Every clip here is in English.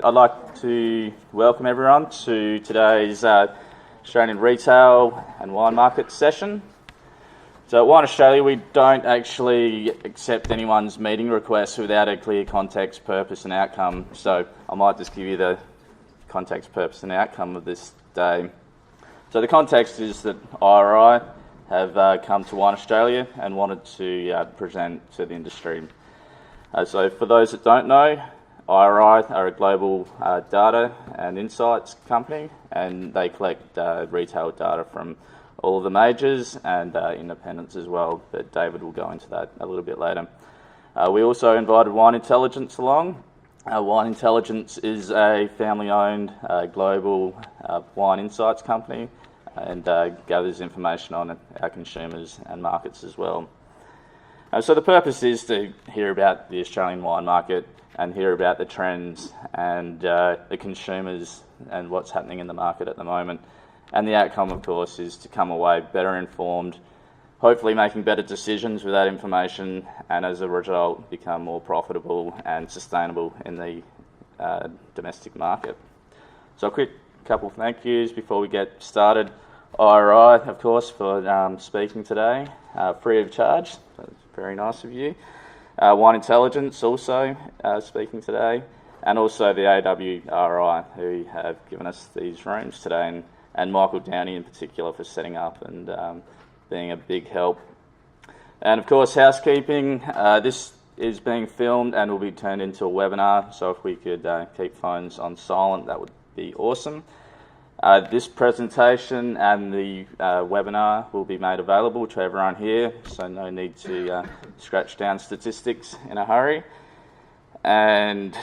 I'd like to welcome everyone to today's Australian Retail and Wine Market session. So at Wine Australia, we don't actually accept anyone's meeting requests without a clear context, purpose and outcome. So I might just give you the context, purpose and outcome of this day. So the context is that IRI have come to Wine Australia and wanted to present to the industry. So for those that don't know, IRI are a global data and insights company, and they collect retail data from all of the majors and independents as well, but David will go into that a little bit later. We also invited Wine Intelligence along. Wine Intelligence is a family-owned global wine insights company and gathers information on our consumers and markets as well. So the purpose is to hear about the Australian wine market and hear about the trends and the consumers and what's happening in the market at the moment. And the outcome, of course, is to come away better informed, hopefully making better decisions with that information, and as a result, become more profitable and sustainable in the domestic market. So a quick couple of thank yous before we get started. IRI, of course, for speaking today, free of charge. That's very nice of you. Wine Intelligence also speaking today, and also the AWRI who have given us these rooms today, and Michael Downey in particular for setting up and being a big help. And of course, housekeeping. This is being filmed and will be turned into a webinar, so if we could keep phones on silent, that would be awesome. This presentation and the webinar will be made available to everyone here, so no need to scratch down statistics in a hurry. And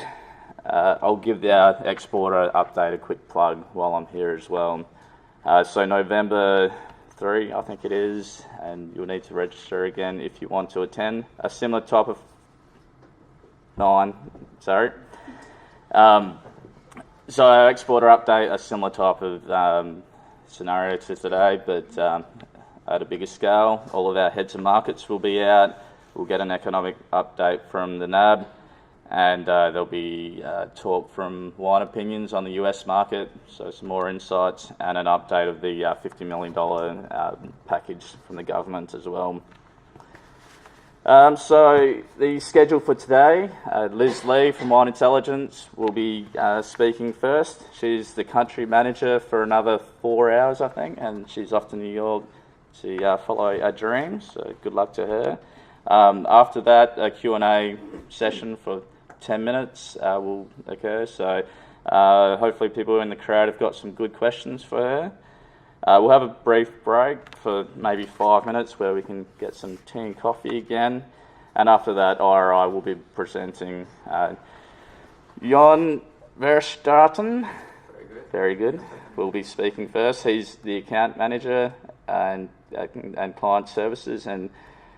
I'll give our exporter update a quick plug while I'm here as well. So November 3, I think it is, and you'll need to register again if you want to attend. A similar type of... 9, sorry. So our exporter update, a similar type of scenario to today, but at a bigger scale. All of our heads of markets will be out. We'll get an economic update from the NAB, and there'll be talk from Wine Opinions on the US market, so some more insights, and an update of the $50 million package from the government as well. So the schedule for today, Liz Lee from Wine Intelligence will be speaking first. She's the country manager for another 4 hours, I think, and she's off to New York to follow her dreams, so good luck to her. After that, a Q&A session for 10 minutes will occur, so hopefully people in the crowd have got some good questions for her. We'll have a brief break for maybe 5 minutes where we can get some tea and coffee again. And after that, IRI will be presenting Jon Verstraeten. Very good. Will be speaking first. He's the account manager and client services, and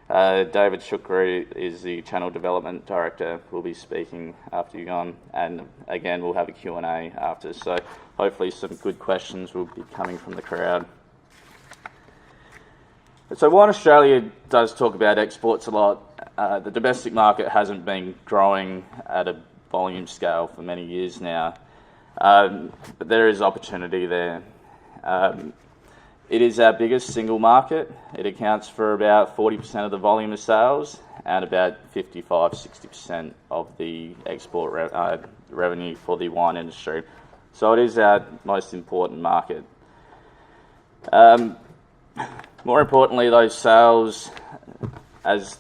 David Shukri is the channel development director. Will be speaking after Jon, and again we'll have a Q&A after. So hopefully some good questions will be coming from the crowd. So Wine Australia does talk about exports a lot. The domestic market hasn't been growing at a volume scale for many years now, but there is opportunity there. It is our biggest single market. It accounts for about 40% of the volume of sales and about 55-60% of the export revenue for the wine industry. So it is our most important market. More importantly, those sales, as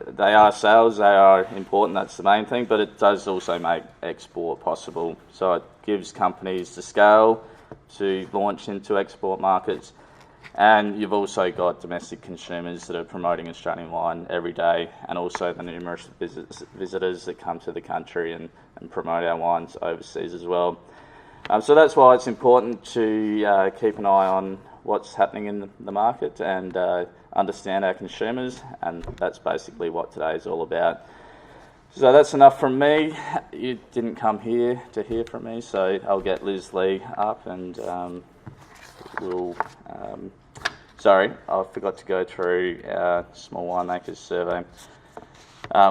they are important, that's the main thing, but it does also make export possible. So it gives companies the scale to launch into export markets. And you've also got domestic consumers that are promoting Australian wine every day, and also the numerous visitors that come to the country and promote our wines overseas as well. So that's why it's important to keep an eye on what's happening in the market and understand our consumers, and that's basically what today is all about. So that's enough from me. You didn't come here to hear from me, so I'll get Liz Lee up and we'll... Sorry, I forgot to go through our small winemakers survey,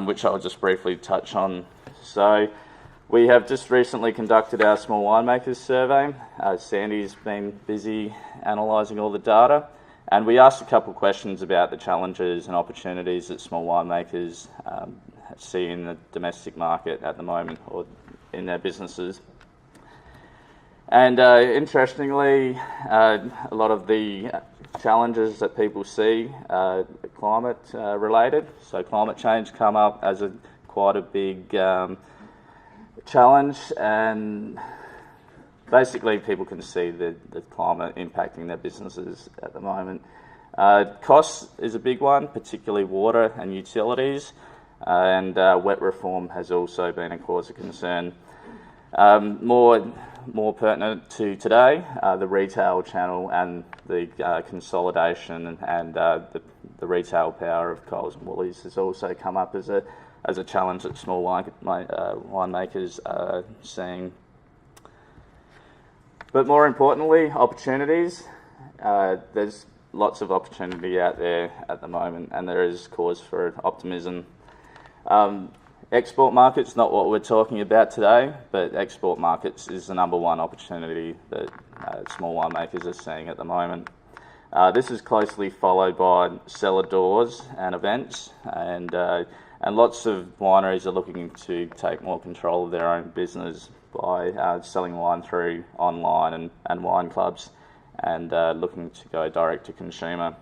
which I'll just briefly touch on. So We have just recently conducted our small winemakers survey. Sandy's been busy analysing all the data, and we asked a couple of questions about the challenges and opportunities that small winemakers see in the domestic market at the moment or in their businesses. And interestingly, a lot of the challenges that people see are climate related. So climate change come up as quite a big challenge, and basically people can see the climate impacting their businesses at the moment. Costs is a big one, particularly water and utilities, and wet reform has also been a cause of concern. More pertinent to today, the retail channel and the consolidation and the retail power of Coles and Woolies has also come up as a challenge that small winemakers are seeing. But more importantly, opportunities. There's lots of opportunity out there at the moment, and there is cause for optimism. Export markets, not what we're talking about today, but export markets is the number one opportunity that small winemakers are seeing at the moment. This is closely followed by cellar doors and events, and lots of wineries are looking to take more control of their own business by selling wine through online and wine clubs, and looking to go direct to consumer.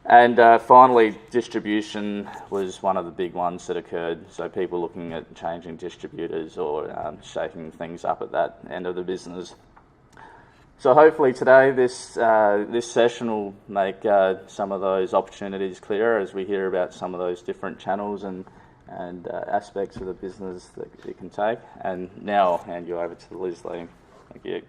And finally, distribution was one of the big ones that occurred. So people looking at changing distributors or shaking things up at that end of the business. So hopefully today this session will make some of those opportunities clearer as we hear about some of those different channels and aspects of the business that you can take. And now I'll hand you over to Liz Lee. Thank you.